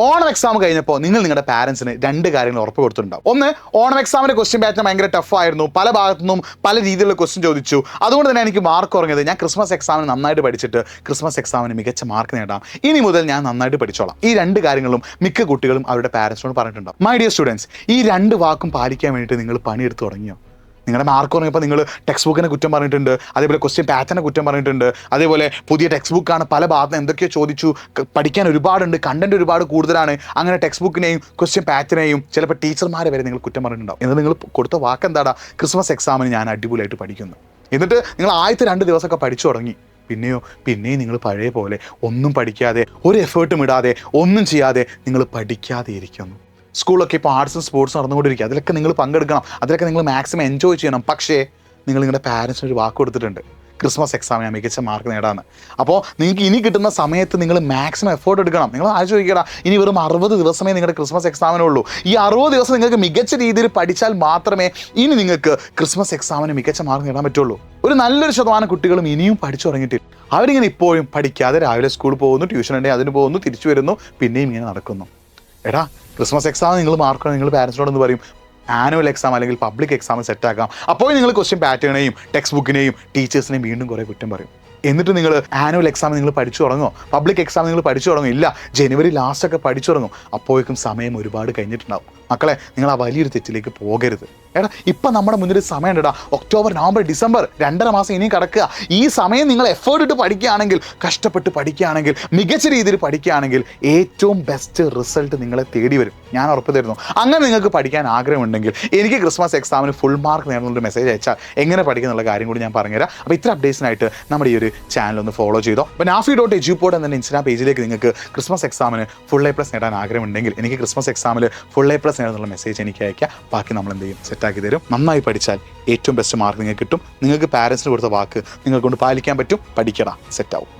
Onam exam കഴിഞ്ഞപ്പോൾ നിങ്ങൾ നിങ്ങളുടെ പാരൻസിന് രണ്ട് കാര്യങ്ങൾ ഉറപ്പ് കൊടുത്തിട്ടുണ്ടാവും. ഒന്ന്, ഓണം എക്സാമിൻ്റെ ക്വസ്റ്റ്യൻ പാറ്റേൺ ഭയങ്കര ടഫായിരുന്നു, പല ഭാഗത്തു നിന്നും പല രീതിയിലുള്ള ക്വസ്റ്റ്യൻ ചോദിച്ചു, അതുകൊണ്ട് തന്നെ എനിക്ക് മാർക്ക് കുറഞ്ഞത്. ഞാൻ ക്രിസ്മസ് എക്സാമിന് നന്നായിട്ട് പഠിച്ചിട്ട് ക്രിസ്മസ് എക്സാമിന് മികച്ച മാർക്ക് നേടാം, ഇനി മുതൽ ഞാൻ നന്നായിട്ട് പഠിച്ചോളാം. ഈ രണ്ട് കാര്യങ്ങളും മിക്ക കുട്ടികളും അവരുടെ പാരൻസിനോട് പറഞ്ഞിട്ടുണ്ടാവും. മൈ ഡിയർ സ്റ്റുഡൻസ്, ഈ രണ്ട് വാക്കും പാലിക്കാൻ വേണ്ടിയിട്ട് നിങ്ങൾ പണിയെടുത്ത് തുടങ്ങിയോ? നിങ്ങളുടെ മാർക്ക് കുറഞ്ഞപ്പോൾ നിങ്ങൾ ടെക്സ്റ്റ് ബുക്കിനെ കുറ്റം പറഞ്ഞിട്ടുണ്ട്, അതേപോലെ ക്വസ്റ്റ്യൻ പാറ്റേനെ കുറ്റം പറഞ്ഞിട്ടുണ്ട്, അതേപോലെ പുതിയ ടെക്സ്റ്റ് ബുക്കാണ്, പല ഭാഗത്ത് എന്തൊക്കെയോ ചോദിച്ചു, പഠിക്കാൻ ഒരുപാടുണ്ട്, കണ്ടന്റ് ഒരുപാട് കൂടുതലാണ്, അങ്ങനെ ടെക്സ്റ്റ് ബുക്കിനെയും ക്വസ്റ്റ്യൻ പാറ്റേനെയും ചിലപ്പോൾ ടീച്ചർമാരെ വരെ നിങ്ങൾ കുറ്റം പറഞ്ഞിട്ടുണ്ടാവും. എന്നിട്ട് നിങ്ങൾ കൊടുത്ത വാക്ക് എന്താടാ? ക്രിസ്മസ് എക്സാമിന് ഞാൻ അടിപൊളിയായിട്ട് പഠിക്കുന്നു. എന്നിട്ട് നിങ്ങൾ ആദ്യത്തെ 2 ദിവസമൊക്കെ പഠിച്ചു തുടങ്ങി. പിന്നെയും നിങ്ങൾ പഴയ പോലെ ഒന്നും പഠിക്കാതെ, ഒരു എഫേർട്ടും ഇടാതെ, ഒന്നും ചെയ്യാതെ നിങ്ങൾ പഠിക്കാതെ ഇരിക്കുന്നു. സ്കൂളൊക്കെ ഇപ്പോൾ ആർട്സും സ്പോർട്സും നടന്നുകൊണ്ടിരിക്കുക, അതിലൊക്കെ നിങ്ങൾ പങ്കെടുക്കണം, അതിലൊക്കെ നിങ്ങൾ മാക്സിമം എൻജോയ് ചെയ്യണം. പക്ഷേ നിങ്ങൾ നിങ്ങളുടെ പാരൻസിന് ഒരു വാക്ക് കൊടുത്തിട്ടുണ്ട്, ക്രിസ്മസ് എക്സാമിന് ഞാൻ മികച്ച മാർക്ക് നേടാമെന്ന്. അപ്പോൾ നിങ്ങൾക്ക് ഇനി കിട്ടുന്ന സമയത്ത് നിങ്ങൾ മാക്സിമം എഫേർട്ട് എടുക്കണം. നിങ്ങൾ ആലോചിക്കടാ, ഇനി വെറും 60 ദിവസമേ നിങ്ങളുടെ ക്രിസ്മസ് എക്സാമിനുള്ളൂ. ഈ 60 ദിവസം നിങ്ങൾക്ക് മികച്ച രീതിയിൽ പഠിച്ചാൽ മാത്രമേ ഇനി നിങ്ങൾക്ക് ക്രിസ്മസ് എക്സാമിന് മികച്ച മാർക്ക് നേടാൻ പറ്റുള്ളൂ. ഒരു നല്ലൊരു ശതമാനം കുട്ടികളും ഇനിയും പഠിച്ചു തുടങ്ങിയിട്ടില്ല. അവരിങ്ങനെ ഇപ്പോഴും പഠിക്കാതെ രാവിലെ സ്കൂളിൽ പോകുന്നു, ട്യൂഷൻ ഉണ്ടെങ്കിൽ അതിന് പോകുന്നു, തിരിച്ചു വരുന്നു, പിന്നെയും ഇങ്ങനെ നടക്കുന്നു. എടാ, ക്രിസ്മസ് എക്സാം നിങ്ങൾ മാർക്ക് നിങ്ങൾ പാരൻസിനോടൊന്ന് പറയും, ആനുവൽ എക്സാം അല്ലെങ്കിൽ പബ്ലിക് എക്സാം സെറ്റാക്കാം. അപ്പോൾ നിങ്ങൾ ക്വസ്റ്റ്യൻ പാറ്റേണെയും ടെക്സ്റ്റ് ബുക്കിനെയും ടീച്ചേഴ്സിനെയും വീണ്ടും കുറേ കുറ്റം പറയും. എന്നിട്ട് നിങ്ങൾ ആനുവൽ എക്സാം നിങ്ങൾ പഠിച്ചു തുടങ്ങോ? പബ്ലിക് എക്സാം നിങ്ങൾ പഠിച്ചു തുടങ്ങും? ഇല്ല, ജനുവരി ലാസ്റ്റൊക്കെ പഠിച്ചു തുടങ്ങും. അപ്പോഴേക്കും സമയം ഒരുപാട് കഴിഞ്ഞിട്ടുണ്ടാവും. മക്കളെ, നിങ്ങൾ ആ വലിയൊരു തെറ്റിലേക്ക് പോകരുത്. എടാ, ഇപ്പം നമ്മുടെ മുന്നിൽ സമയം ഉണ്ടടാ. ഒക്ടോബർ, നവംബർ, ഡിസംബർ 2.5 മാസം ഇനിയും കിടക്കുക. ഈ സമയം നിങ്ങൾ എഫേർട്ട് ഇട്ട് പഠിക്കുകയാണെങ്കിൽ, കഷ്ടപ്പെട്ട് പഠിക്കുകയാണെങ്കിൽ, മികച്ച രീതിയിൽ പഠിക്കുകയാണെങ്കിൽ ഏറ്റവും ബെസ്റ്റ് റിസൾട്ട് നിങ്ങളെ തേടി വരും. ഞാൻ ഉറപ്പ് തരുന്നു. അങ്ങനെ നിങ്ങൾക്ക് പഠിക്കാൻ ആഗ്രഹമുണ്ടെങ്കിൽ എനിക്ക് ക്രിസ്മസ് എക്സാമിന് ഫുൾ മാർക്ക് നേടുന്നൊരു മെസ്സേജ് അയച്ചാൽ എങ്ങനെ പഠിക്കുന്നുള്ള കാര്യം കൂടി ഞാൻ പറഞ്ഞുതരാം. അപ്പോൾ ഇത്ര അപ്ഡേറ്റ്സിനായിട്ട് നമ്മുടെ ഈ ഒരു ചാനൽ ഒന്ന് ഫോളോ ചെയ്തോ. അപ്പോൾ nafi.edupod എന്ന ഇൻസ്റ്റാഗ്രാം പേജിലേക്ക് നിങ്ങൾക്ക് ക്രിസ്മസ് എക്സാമിന് ഫുൾ A+ നേടാൻ ആഗ്രഹമുണ്ടെങ്കിൽ എനിക്ക് ക്രിസ്മസ് എക്സാമിൽ ഫുൾ A+ നേടുന്നുള്ള മെസ്സേജ് എനിക്ക് അയക്കുക. ബാക്കി നമ്മൾ എന്ത് ചെയ്യും, സെറ്റാക്കി തരും. നന്നായി പഠിച്ചാൽ ഏറ്റവും ബെസ്റ്റ് മാർക്ക് നിങ്ങൾക്ക് കിട്ടും. നിങ്ങൾക്ക് പാരൻസിന് കൊടുത്ത വാക്ക് നിങ്ങൾക്കൊണ്ട് പാലിക്കാൻ പറ്റും. പഠിക്കടാ, സെറ്റാവും.